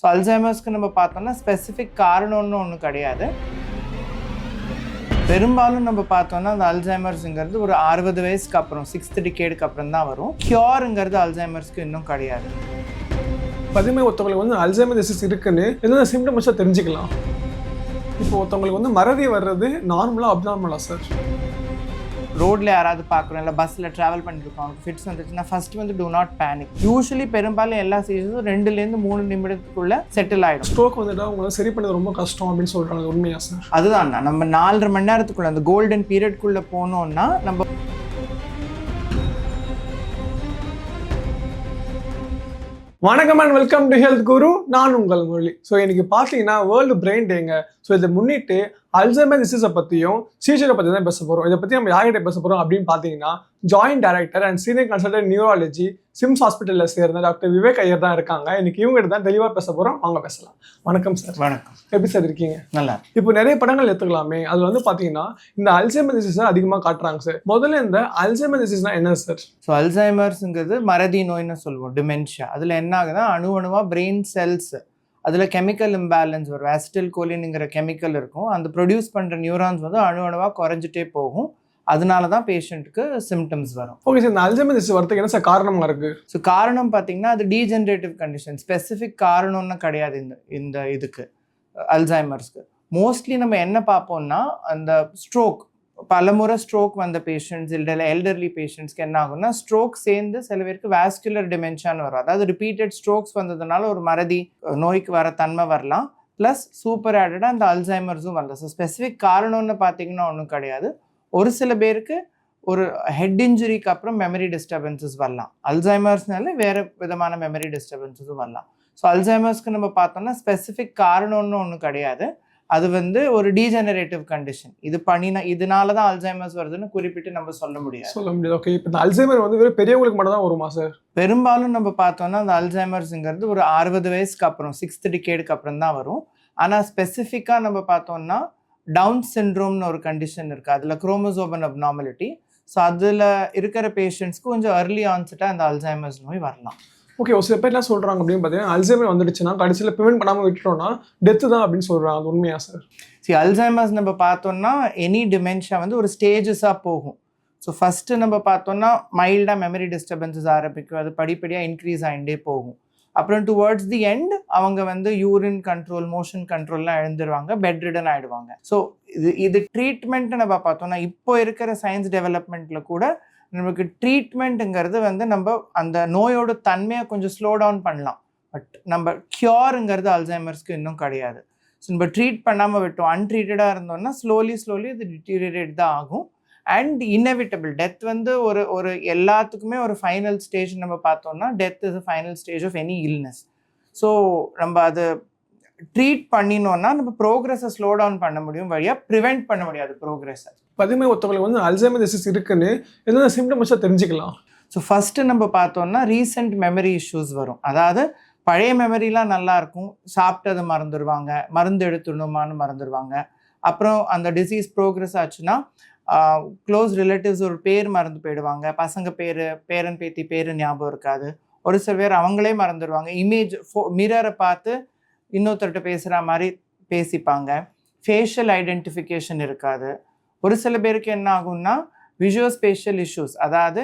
So அல்சைமர்ஸ்க்கு நம்ம பார்த்தோம்னா specific காரணம்னு ஒன்றும் கிடையாது. பெரும்பாலும் நம்ம பார்த்தோம்னா அந்த அல்சைமர்ஸுங்கிறது ஒரு 60 வயசுக்கு அப்புறம் 6th டிகேடுக்கு அப்புறம் தான் வரும். கியூருங்கிறது அல்சைமர்ஸ்க்கு இன்னும் கிடையாது. பதிமே ஒருத்தவங்களுக்கு வந்து அல்சைமர் டிசீஸ் இருக்குன்னு என்னென்ன சிம்டம்ஸாக தெரிஞ்சுக்கலாம். இப்போ ஒருத்தவங்களுக்கு வந்து மறதி வர்றது நார்மலாக அப்நார்மலா சார்? ரோட்டில் யாராவது பார்க்குறோம், இல்லை பஸ்ஸில் ட்ராவல் பண்ணிருக்கோம், அவங்களுக்கு ஃபிட்ஸ் வந்துச்சுன்னா ஃபர்ஸ்ட் வந்து டூ நாட் பேனிக். யூஸ்வலி பெரும்பாலும் எல்லா சீசனும் 2 to 3 நிமிடத்துக்குள்ள செட்டில் ஆகிடும். ஸ்ட்ரோக் வந்துட்டா உங்களை சரி பண்ணது ரொம்ப கஷ்டம் அப்படின்னு சொல்கிறாங்க, உண்மையா சார்? அதுதான் நம்ம 4.5 மணி நேரத்துக்குள்ள அந்த கோல்டன் பீரியட்குள்ளே போனோம்னா நம்ம வணக்கம் அண்ட் வெல்கம் டு ஹெல்த் குரு. நான் உங்கள் முரளி. ஸோ இன்னைக்கு பார்த்தீங்கன்னா வேர்ல்டு பிரெயின் டேங்க. ஸோ இதை முன்னிட்டு அல்சைமர் டிசீஸை பற்றியும் சீஜரை பற்றி தான் பேச போகிறோம். இதை பற்றி நம்ம யார்கிட்ட பேச போகிறோம் அப்படின்னு பார்த்தீங்கன்னா joint director and senior consultant neurology SIMS ஹாஸ்பிட்டலில் சேர்ந்த டாக்டர் விவேக் ஐயர் தான் இருக்காங்க. இன்னைக்கு இவங்ககிட்ட தான் தெளிவாக பேச போகிறோம். வாங்க பேசலாம். வணக்கம் சார். வணக்கம். எப்படி சார் இருக்கீங்க? நல்லா. இப்போ நிறைய படங்கள் எடுத்துக்கலாமே, அதில் வந்து பார்த்தீங்கன்னா இந்த அல்சைமர் டிசீஸை அதிகமாக காட்டுறாங்க சார். முதல்ல இந்த அல்சைமர் டிசீஸ்னா என்ன சார்? ஸோ அல்சைமர்ஸுங்கிறது மறதி நோய்னு சொல்லுவோம், டிமென்ஷியா. அதில் என்ன ஆகுதுன்னா அணுவா பிரெயின் செல்ஸ் அதில் கெமிக்கல் இம்பேலன்ஸ் வரும். அசிட்டில் கோலின்ங்கிற கெமிக்கல் இருக்கும். அந்த ப்ரொடியூஸ் பண்ணுற நியூரான்ஸ் வந்து அணுவாக குறைஞ்சிட்டே போகும். அதனால தான் பேஷண்ட்டுக்கு சிம்டம்ஸ் வரும். ஓகே சார், இந்த அல்சைமர் டிசீஸ் வரதுக்கு என்ன சார் காரணமாக இருக்குது? ஸோ காரணம் பார்த்தீங்கன்னா அது டீஜெனரேட்டிவ் கண்டிஷன். ஸ்பெசிஃபிக் காரணம்னு கிடையாது இந்த இதுக்கு அல்சைமர்ஸ்க்கு. மோஸ்ட்லி நம்ம என்ன பார்ப்போம்னா அந்த ஸ்ட்ரோக், பலமுறை ஸ்ட்ரோக் வந்த பேஷண்ட்ஸ் இல்லை எல்டர்லி பேஷண்ட்ஸ்க்கு என்ன ஆகும்னா ஸ்ட்ரோக் சேர்ந்து சில பேருக்கு வாஸ்குலர் டிமென்ஷியான்னு வரும். அதாவது ரிப்பீட்டட் ஸ்ட்ரோக்ஸ் வந்ததுனால ஒரு மறதி நோய்க்கு வர தன்மை வரலாம். ப்ளஸ் சூப்பர் ஆடடாக அந்த அல்சைமர்ஸும் வரலாம். ஸோ ஸ்பெசிஃபிக் காரணம்னு பார்த்தீங்கன்னா ஒன்றும் கிடையாது. ஒரு சில பேருக்கு ஒரு ஹெட் இன்ஜுரிக்கு அப்புறம் மெமரி டிஸ்டர்பன்சஸ் வரலாம். அல்சைமர்ஸ்னால வேறு விதமான மெமரி டிஸ்டர்பன்சஸும் வரலாம். ஸோ அல்சைமர்ஸ்க்கு நம்ம பார்த்தோம்னா ஸ்பெசிஃபிக் காரணம்னு ஒன்றும் கிடையாது. அது வந்து ஒரு டீஜெனரேட்டிவ் கண்டிஷன். இதனால தான் அல்சைமர்ஸ் வருதுன்னு குறிப்பிட்டு நம்ம சொல்ல முடியாது. ஓகே, இப்போ இந்த அல்சைமர் வந்து வெறும் பெரியவங்களுக்கு மட்டும் தான் வருமா சார்? பெரும்பாலும் நம்ம பார்த்தோம்னா அந்த அல்சைமர்ஸுங்கிறது ஒரு 60 வயசுக்கு அப்புறம் 6th டிகேடுக்கு அப்புறம் தான் வரும். ஆனால் ஸ்பெசிஃபிக்காக நம்ம பார்த்தோம்னா டவுன் சிண்ட்ரோம்னு ஒரு கண்டிஷன் இருக்குது. அதில் குரோமோசோமன் அப்நார்மாலிட்டி. ஸோ அதில் இருக்கிற பேஷண்ட்ஸ்க்கு கொஞ்சம் அர்லி ஆன்செட்டாக அந்த அல்சைமர்ஸ் நோய் வரலாம். ஓகே, ஒரு சில பேர் என்ன சொல்கிறாங்க அப்படின்னு பார்த்தீங்கன்னா அல்சைமர் வந்துடுச்சுன்னா கடைசியில் ப்ரிவென்ட் பண்ணாமல் விட்டுட்டோம்னா டெத்து தான் அப்படின்னு சொல்கிறாங்க. அது உண்மையா சார்? அல்சைமர்ஸ் நம்ம பார்த்தோம்னா எனி டிமென்ஷியா வந்து ஒரு ஸ்டேஜஸாக போகும். ஸோ ஃபஸ்ட்டு நம்ம பார்த்தோம்னா மைல்டாக மெமரி டிஸ்டர்பன்சஸ் ஆரம்பிக்கும். அது படிப்படியாக இன்க்ரீஸ் ஆகிட்டே போகும். அப்புறம் டுவர்ட்ஸ் தி எண்ட் அவங்க வந்து யூரின் கண்ட்ரோல், மோஷன் கண்ட்ரோல்லாம் எழுந்துருவாங்க, பெட் ரிடன் ஆகிடுவாங்க. ஸோ இது ட்ரீட்மெண்ட்டு நம்ம பார்த்தோம்னா இப்போ இருக்கிற சயின்ஸ் டெவலப்மெண்ட்டில் கூட நமக்கு ட்ரீட்மெண்ட்டுங்கிறது வந்து நம்ம அந்த நோயோட தன்மையை கொஞ்சம் ஸ்லோ டவுன் பண்ணலாம். பட் நம்ம கியூருங்கிறது அல்சைமர்ஸ்க்கு இன்னும் கிடையாது. ஸோ நம்ம ட்ரீட் பண்ணாமல் விட்டோம், அன்ட்ரீட்டடாக இருந்தோம்னா ஸ்லோலி இது டிட்டீரியரேட் தான் ஆகும். அண்ட் இன்னெவிட்டபிள் டெத் வந்து ஒரு எல்லாத்துக்குமே ஒரு ஃபைனல் ஸ்டேஜ். நம்ம பார்த்தோம்னா death is a final stage of any illness. So நம்ம அதை ட்ரீட் பண்ணினோன்னா நம்ம ப்ரோக்ரஸை ஸ்லோ டவுன் பண்ண முடியும், வழியாக ப்ரிவெண்ட் பண்ண முடியாது ப்ரோக்ரஸை. பதிமே ஒருத்தவங்களுக்கு வந்து அல்சைமர் டிசீஸ் இருக்குன்னு என்னென்ன சிம்டம்ஸாக தெரிஞ்சுக்கலாம். ஸோ ஃபஸ்ட்டு நம்ம பார்த்தோம்னா ரீசெண்ட் மெமரி இஷ்யூஸ் வரும். அதாவது பழைய மெமரிலாம் நல்லாயிருக்கும், சாப்பிட்டதை மறந்துடுவாங்க, மருந்து எடுத்துடணுமான்னு மறந்துடுவாங்க. அப்புறம் அந்த டிசீஸ் ப்ரோக்ரஸ் ஆச்சுன்னா க்ளோஸ் ரிலேட்டிவ்ஸ் ஒரு பேர் மறந்து போயிடுவாங்க, பசங்க பேர், பேரன் பேத்தி பேர் ஞாபகம் இருக்காது. ஒரு சில பேர் அவங்களே மறந்துடுவாங்க. இமேஜ் மிரரை பார்த்து இன்னொருத்தர்கிட்ட பேசுகிற மாதிரி பேசிப்பாங்க. ஃபேஷியல் ஐடென்டிஃபிகேஷன் இருக்காது. ஒரு சில பேருக்கு என்ன ஆகும்னா விஷுவல் ஸ்பேஷியல் இஷ்யூஸ், அதாவது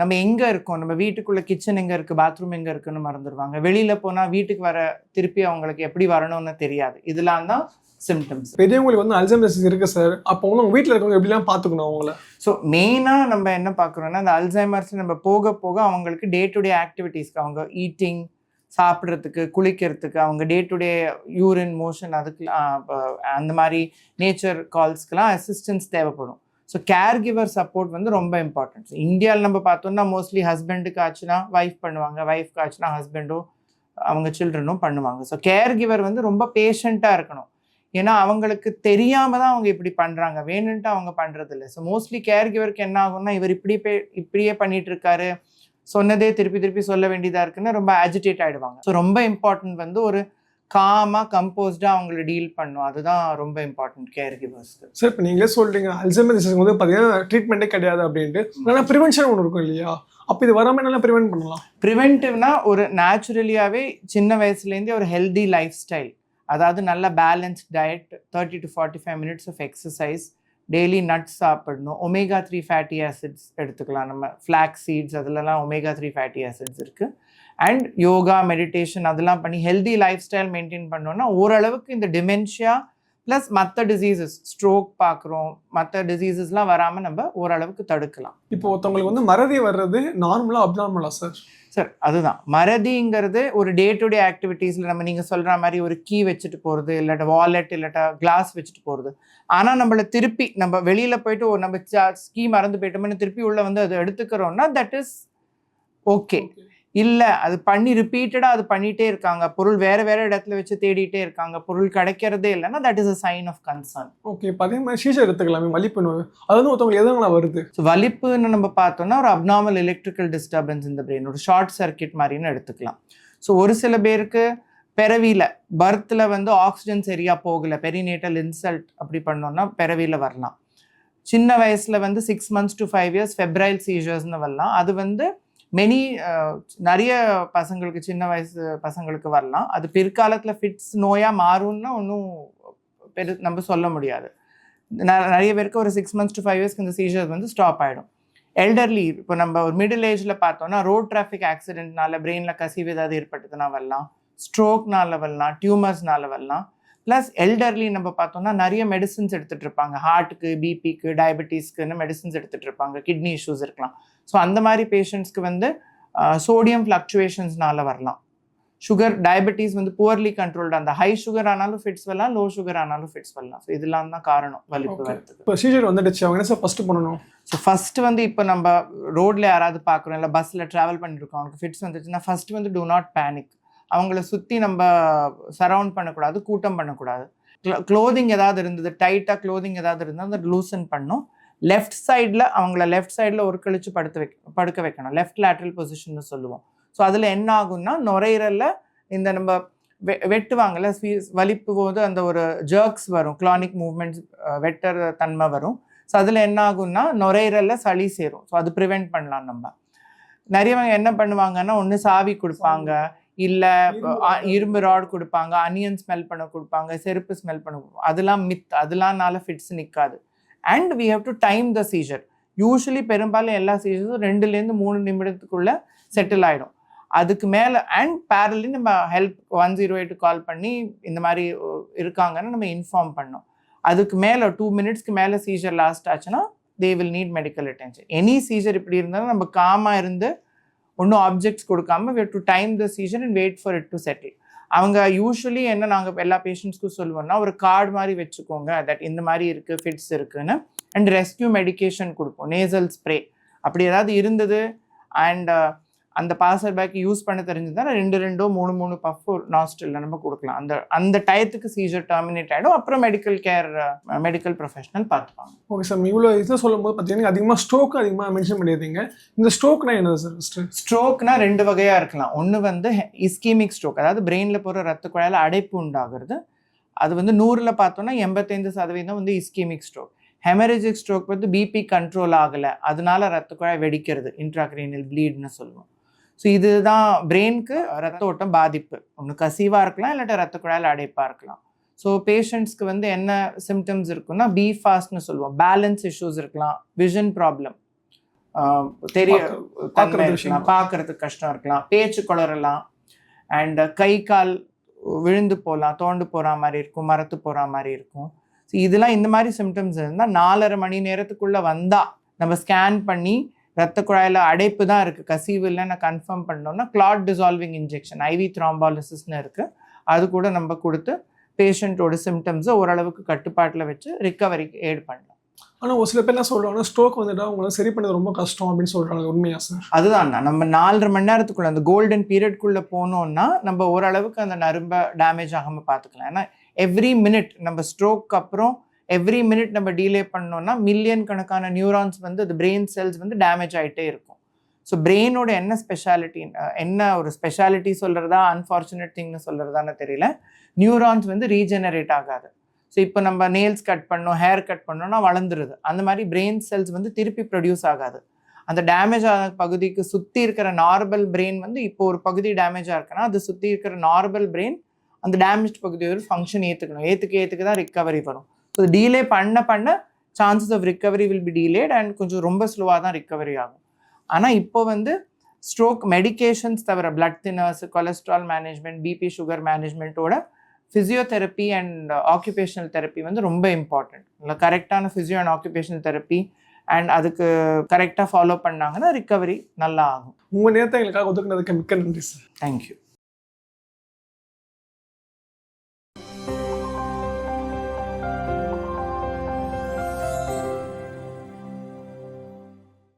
நம்ம எங்கே இருக்கோம், நம்ம வீட்டுக்குள்ளே கிச்சன் எங்கே இருக்குது, பாத்ரூம் எங்கே இருக்குன்னு மறந்துடுவாங்க. வெளியில் போனால் வீட்டுக்கு வர திருப்பி அவங்களுக்கு எப்படி வரணும்னு தெரியாது. இதெல்லாம் தான் சிம்டம்ஸ். பெரியவங்களுக்கு வந்து அல்சைமர் டிசீஸ் இருக்குது சார். அப்போ வந்து உங்கள் வீட்டில் இருக்கவங்க எப்படிலாம் பார்த்துக்கணும் அவங்கள? ஸோ மெயினாக நம்ம என்ன பார்க்குறோன்னா அந்த அல்சைமர்ஸ் நம்ம போக போக அவங்களுக்கு டே டு டே ஆக்டிவிட்டீஸ்க்கு, அவங்க ஈட்டிங், சாப்பிட்றதுக்கு, குளிக்கிறதுக்கு, அவங்க day to day urine, motion, அதுக்கு அந்த மாதிரி நேச்சர் கால்ஸ்க்கெலாம் அசிஸ்டன்ஸ் தேவைப்படும். ஸோ கேர் கிவர் சப்போர்ட் வந்து ரொம்ப இம்பார்ட்டன்ட். இந்தியாவில் நம்ம பார்த்தோம்னா மோஸ்ட்லி ஹஸ்பண்டுக்கு ஆச்சுன்னா ஒய்ஃப் பண்ணுவாங்க, ஒய்ஃப்க்கு ஆச்சுன்னா ஹஸ்பண்டும் அவங்க சில்ட்ரனும் பண்ணுவாங்க. ஸோ கேர் கிவர் வந்து ரொம்ப பேஷண்ட்டாக இருக்கணும். ஏன்னா அவங்களுக்கு தெரியாமல் தான் அவங்க இப்படி பண்ணுறாங்க, வேணுன்ட்டு அவங்க பண்ணுறதில்ல. ஸோ மோஸ்ட்லி கேர் கிவருக்கு என்ன ஆகும்னா இவர் இப்படியே பண்ணிட்டு இருக்காரு, சொன்னதே திருப்பி சொல்ல வேண்டியதாக இருக்குன்னு ரொம்ப ஆஜிடேட் ஆகிடுவாங்க. ஸோ ரொம்ப இம்பார்ட்டன்ட் வந்து ஒரு காமாக கம்போஸ்டாக அவங்கள டீல் பண்ணும். அதுதான் ரொம்ப இம்பார்ட்டன்ட் கேர் கிவர்ஸ்க்கு. சார் இப்போ நீங்களே சொல்கிறீங்க அல்சைமர் டிசீஸ் வந்து பார்த்தீங்கன்னா ட்ரீட்மெண்ட்டே கிடையாது அப்படின்ட்டு. ஆனால் ப்ரிவென்ஷன் ஒன்று இருக்கும் இல்லையா? அப்போ இது வராமல் நல்லா ப்ரிவென்ட் பண்ணலாம். ப்ரிவென்டிவ்னா ஒரு நேச்சுரலியாகவே சின்ன வயசுலேருந்தே ஒரு ஹெல்தி லைஃப் ஸ்டைல், அதாவது நல்ல balanced diet, 30 to 45 minutes of exercise, daily nuts சாப்பிடணும், omega-3 ஃபேட்டி ஆசிட்ஸ் எடுத்துக்கலாம். நம்ம ஃப்ளாக்ஸ் சீட்ஸ் அதிலலாம் omega-3 ஃபேட்டி ஆசிட்ஸ் இருக்குது. அண்ட் யோகா, மெடிடேஷன் அதெல்லாம் பண்ணி ஹெல்தி லைஃப் ஸ்டைல் மெயின்டைன் பண்ணோன்னா ஓரளவுக்கு இந்த டிமென்ஷியா ப்ளஸ் மற்ற டிசீசஸ், ஸ்ட்ரோக் பார்க்குறோம், மற்ற டிசீசஸ்லாம் வராமல் நம்ம ஓரளவுக்கு தடுக்கலாம். இப்போ ஒருத்தவங்களுக்கு வந்து மறதி வர்றது நார்மலாக அப்நார்மலா சார்? சார் அதுதான் மறதிங்கிறது ஒரு டே டு டே ஆக்டிவிட்டீஸில் நம்ம நீங்கள் சொல்கிற மாதிரி ஒரு கீ வச்சுட்டு போகிறது, இல்லாட்ட வாலெட், இல்லாட்டா கிளாஸ் வச்சுட்டு போகிறது. ஆனால் நம்மளை திருப்பி நம்ம வெளியில் போயிட்டு ஒரு நம்ம கீ மறந்து போயிட்டோம்னு திருப்பி உள்ளே வந்து அதை எடுத்துக்கிறோன்னா தட் இஸ் ஓகே. இல்லை அது பண்ணி ரிப்பீட்டடாக அது பண்ணிகிட்டே இருக்காங்க, பொருள் வேறு வேறு இடத்துல வச்சு தேடிட்டே இருக்காங்க, பொருள் கிடைக்கிறதே இல்லைன்னா that is a sign of concern. Okay. இப்போ அதே மாதிரி சீசர் எடுத்துக்கலாமே, வலிப்பு நோய், அது வந்து ஒருத்தவங்களுக்கு எதுங்களா வருது? ஸோ வலிப்புன்னு நம்ம பார்த்தோம்னா ஒரு அப்நார்மல் எலக்ட்ரிக்கல் டிஸ்டர்பன்ஸ் இந்த பிரெயின், ஒரு ஷார்ட் சர்க்கியூட் மாதிரின்னு எடுத்துக்கலாம். ஸோ ஒரு சில பேருக்கு பிறவியில் பர்த்தில் வந்து ஆக்சிஜன் சரியாக போகலை, பெரிநேட்டல் இன்சல்ட் அப்படி பண்ணோன்னா பிறவியில் வரலாம். சின்ன வயசில் வந்து 6 months to 5 years ஃபெப்ரைல் சீஜர்ஸ்னு வரலாம். அது வந்து நிறைய பசங்களுக்கு, சின்ன வயசு பசங்களுக்கு வரலாம். அது பிற்காலத்தில் ஃபிட்ஸ் நோயாக மாறும்னா ஒன்றும் நம்ம சொல்ல முடியாது. நிறைய பேருக்கு ஒரு 6 months to 5 years இந்த சீஜர்ஸ் வந்து ஸ்டாப் ஆகிடும். எல்டர்லி, இப்போ நம்ம ஒரு மிடில் ஏஜில் பார்த்தோன்னா ரோட் டிராஃபிக் ஆக்சிடென்ட்னால பிரெயினில் கசிவு ஏதாவது ஏற்பட்டதுன்னா வரலாம், ஸ்ட்ரோக்னால வரலாம், டியூமர்ஸ்னால வரலாம். ப்ளஸ் எல்டர்லி நம்ம பார்த்தோம்னா நிறைய மெடிசின்ஸ் எடுத்துகிட்டு இருப்பாங்க, ஹார்ட்டுக்கு, பிபிக்கு, டயபெட்டிஸ்க்குன்னு மெடிசின்ஸ் எடுத்துகிட்டு இருப்பாங்க, கிட்னி இஷ்யூஸ் இருக்கலாம். ஸோ அந்த மாதிரி பேஷண்ட்ஸ்க்கு வந்து சோடியம் ஃப்ளக்சுவேஷன்ஸ்னால வரலாம். சுகர், டயபெட்டிஸ் வந்து புவர்லி கண்ட்ரோல்டு, அந்த ஹை சுகர் ஆனாலும் ஃபிட்ஸ் வரலாம், லோ சுகர் ஆனாலும் ஃபிட்ஸ் வரலாம். ஸோ இதெல்லாம் தான் காரணம் வலிப்பு வரதுக்கு. இப்போ சீஜர் வந்துடுச்சு, அவங்க என்ன சார் ஃபஸ்ட்டு பண்ணணும்? ஸோ ஃபஸ்ட்டு வந்து இப்போ நம்ம ரோட்டில் யாராவது பார்க்குறோம், இல்லை பஸ்ஸில் ட்ராவல் பண்ணியிருக்கோம், அவங்களுக்கு ஃபிட்ஸ் வந்துச்சுன்னா ஃபஸ்ட்டு வந்து டூ நாட் பேனிக். அவங்கள சுற்றி நம்ம சரவுண்ட் பண்ணக்கூடாது, கூட்டம் பண்ணக்கூடாது. க்ளோதிங் ஏதாவது இருந்தது, டைட்டாக க்ளோதிங் ஏதாவது இருந்தால் அதை லூசன் பண்ணும். லெஃப்ட் சைடில் அவங்கள லெஃப்ட் சைடில் ஒரு கழிச்சு படுக்க வைக்கணும், லெஃப்ட் லேட்ரல் பொசிஷன்னு சொல்லுவோம். ஸோ அதில் என்ன ஆகும்னா நுரையீரலில் இந்த நம்ம வெட்டுவாங்கல்ல வலிப்பு போது அந்த ஒரு ஜர்க்ஸ் வரும், கிளானிக் மூவ்மெண்ட்ஸ், வெட்டுற தன்மை வரும். ஸோ அதில் என்ன ஆகும்னா நுரையீரலில் சளி சேரும். ஸோ அது ப்ரிவெண்ட் பண்ணலாம். நம்ம நிறையவங்க என்ன பண்ணுவாங்கன்னா ஒன்று சாவி கொடுப்பாங்க, இல்லை இரும்பு ராட் கொடுப்பாங்க, அனியன் ஸ்மெல் பண்ண கொடுப்பாங்க, செருப்பு ஸ்மெல் பண்ண கொடுப்பாங்க. அதெல்லாம் மித், அதெல்லாம்னால ஃபிட்ஸ் நிற்காது. And we have to time the seizure. Usually பெரும்பாலும் எல்லா சீஜர்ஸும் 2-3 நிமிடத்துக்குள்ளே செட்டில் ஆகிடும். அதுக்கு மேலே அண்ட் பேரலி நம்ம ஹெல்ப் 108 கால் பண்ணி இந்த மாதிரி இருக்காங்கன்னு நம்ம இன்ஃபார்ம் பண்ணோம். அதுக்கு மேலே 2 minutes மேலே சீஜர் லாஸ்ட் ஆச்சுன்னா they will NEET medical attention. Any seizure இப்படி இருந்தாலும் நம்ம காமாக இருந்து ஒன்றும் ஆப்ஜெக்ட்ஸ் கொடுக்காம we have to time the seizure and wait for it to settle. அவங்க யூஸ்வலி என்ன நாங்கள் எல்லா பேஷண்ட்ஸ்க்கும் சொல்லுவோம்னா ஒரு கார்டு மாதிரி வச்சுக்கோங்க, தட் இந்த மாதிரி இருக்குது, ஃபிட்ஸ் இருக்குன்னு. அண்ட் ரெஸ்க்யூ மெடிக்கேஷன் கொடுப்போம், நேசல் ஸ்ப்ரே அப்படி ஏதாவது இருந்தது. அண்ட் அந்த பாசர் பேக் யூஸ் பண்ண தெரிஞ்சதுன்னா 2-3 பஃப் நாஸ்ட்ரில் நம்ம கொடுக்கலாம். அந்த டயத்துக்கு சீஜர் டெர்மினேட் ஆகிடும். அப்புறம் மெடிக்கல் ப்ரொஃபஷனல் பார்த்துப்பாங்க. ஓகே சார், இவ்வளோ இதை சொல்லும் போது பார்த்தீங்கன்னா அதிகமாக ஸ்ட்ரோக் அதிகமாக மென்ஷன் பண்ணியிருந்தீங்க. இந்த ஸ்ட்ரோக்னா என்ன சார்? ஸ்ட்ரோக்னா 2 வகையாக இருக்கலாம். ஒன்று வந்து இஸ்கீமிக் ஸ்ட்ரோக், அதாவது பிரெயினில் போகிற ரத்த குழாயில் அடைப்பு உண்டாகிறது. அது வந்து 100ல் பார்த்தோன்னா 85% வந்து இஸ்கீமிக் ஸ்ட்ரோக். ஹெமரேஜிக் ஸ்ட்ரோக் வந்து பிபி கண்ட்ரோல் ஆகலை, அதனால ரத்த குழாய் வெடிக்கிறது, இன்ட்ராக்ரீனல் ப்ளீட்னு சொல்லுவோம். ஸோ இதுதான் பிரெயினுக்கு ரத்த ஓட்டம் பாதிப்பு. ஒன்று கசிவாக இருக்கலாம், இல்லாட்ட ரத்த குழாயில் அடைப்பாக இருக்கலாம். ஸோ பேஷண்ட்ஸ்க்கு வந்து என்ன சிம்டம்ஸ் இருக்குன்னா பி ஃபாஸ்ட்னு சொல்லுவோம், பேலன்ஸ் இஷ்யூஸ் இருக்கலாம், விஷன் ப்ராப்ளம், பார்க்கறதுக்கு கஷ்டம் இருக்கலாம், பேச்சு குளறலாம், அண்ட் கை கால் விழுந்து போகலாம், தோண்டு போகிற மாதிரி இருக்கும், மரத்து போகிற மாதிரி இருக்கும். ஸோ இதெல்லாம் இந்த மாதிரி சிம்டம்ஸ் இருந்தால் 4.5 மணி நேரத்துக்குள்ளே வந்தால் நம்ம ஸ்கேன் பண்ணி ரத்த குழாயில் அடைப்பு தான் இருக்குது, கசிவு இல்லைன்னு கன்ஃபார்ம் பண்ணோம்னா கிளாட் டிசால்விங் இன்ஜெக்ஷன், ஐவி த்ராம்பாலிசிஸ்னு இருக்குது, அது கூட நம்ம கொடுத்து பேஷண்ட்டோட சிம்டம்ஸை ஓரளவுக்கு கட்டுப்பாட்டில் வச்சு ரிக்கவரிக்கு ஏட் பண்ணலாம். ஆனால் ஒரு சில பேர் என்ன சொல்கிறாங்கன்னா ஸ்ட்ரோக் வந்துட்டா அவங்களால சரி பண்ணது ரொம்ப கஷ்டம் அப்படின்னு சொல்கிறாங்க. உண்மையா சார்? அதுதான், நம்ம 4.5 மணி நேரத்துக்குள்ளே அந்த கோல்டன் பீரியட்குள்ளே போனோம்னா நம்ம ஓரளவுக்கு அந்த நரம்பை டேமேஜ் ஆகாமல் பார்த்துக்கலாம். ஏன்னா எவ்ரி மினிட் நம்ம ஸ்ட்ரோக்கு அப்புறம் எவ்ரி மினிட் நம்ம டீலே பண்ணோம்னா மில்லியன் கணக்கான நியூரான்ஸ் வந்து அது பிரெயின் செல்ஸ் வந்து டேமேஜ் ஆகிட்டே இருக்கும். ஸோ பிரெயினோட என்ன ஸ்பெஷாலிட்டி, என்ன ஒரு ஸ்பெஷாலிட்டி சொல்கிறதா அன்ஃபார்ச்சுனேட் திங்னு சொல்கிறதான்னு தெரியல, நியூரான்ஸ் வந்து ரீஜெனரேட் ஆகாது. ஸோ இப்போ நம்ம நெயில்ஸ் கட் பண்ணோம், ஹேர் கட் பண்ணோம்னா வளர்ந்துருது. அந்த மாதிரி பிரெயின் செல்ஸ் வந்து திருப்பி ப்ரொடியூஸ் ஆகாது. அந்த டேமேஜ் ஆன பகுதிக்கு சுற்றி இருக்கிற நார்மல் பிரெயின் வந்து இப்போ ஒரு பகுதி டேமேஜாக இருக்குன்னா அது சுற்றி இருக்கிற நார்மல் பிரெயின் அந்த டேமேஜ் பகுதியோட ஃபங்க்ஷன் ஏற்றுக்கணும், ஏற்றுக்க தான் ரிக்கவரி வரும். ஸோ டீலே பண்ண chances of recovery will be delayed and கொஞ்சம் ரொம்ப ஸ்லோவாக தான் ரிக்கவரி ஆகும். ஆனால் இப்போ வந்து ஸ்ட்ரோக் மெடிகேஷன்ஸ் தவிர blood thinners, cholesterol management, BP sugar மேனேஜ்மெண்ட்டோட ஃபிசியோதெரப்பி அண்ட் ஆக்குபேஷனல் தெரப்பி வந்து ரொம்ப இம்பார்ட்டன்ட். இல்லை கரெக்டான physio and occupational therapy and அதுக்கு கரெக்டாக ஃபாலோ பண்ணாங்கன்னா ரிக்கவரி நல்லா ஆகும். உங்கள் நேரத்தை எங்களுக்காக ஒதுக்குனதுக்கு மிக்க நன்றி சார். தேங்க்யூ.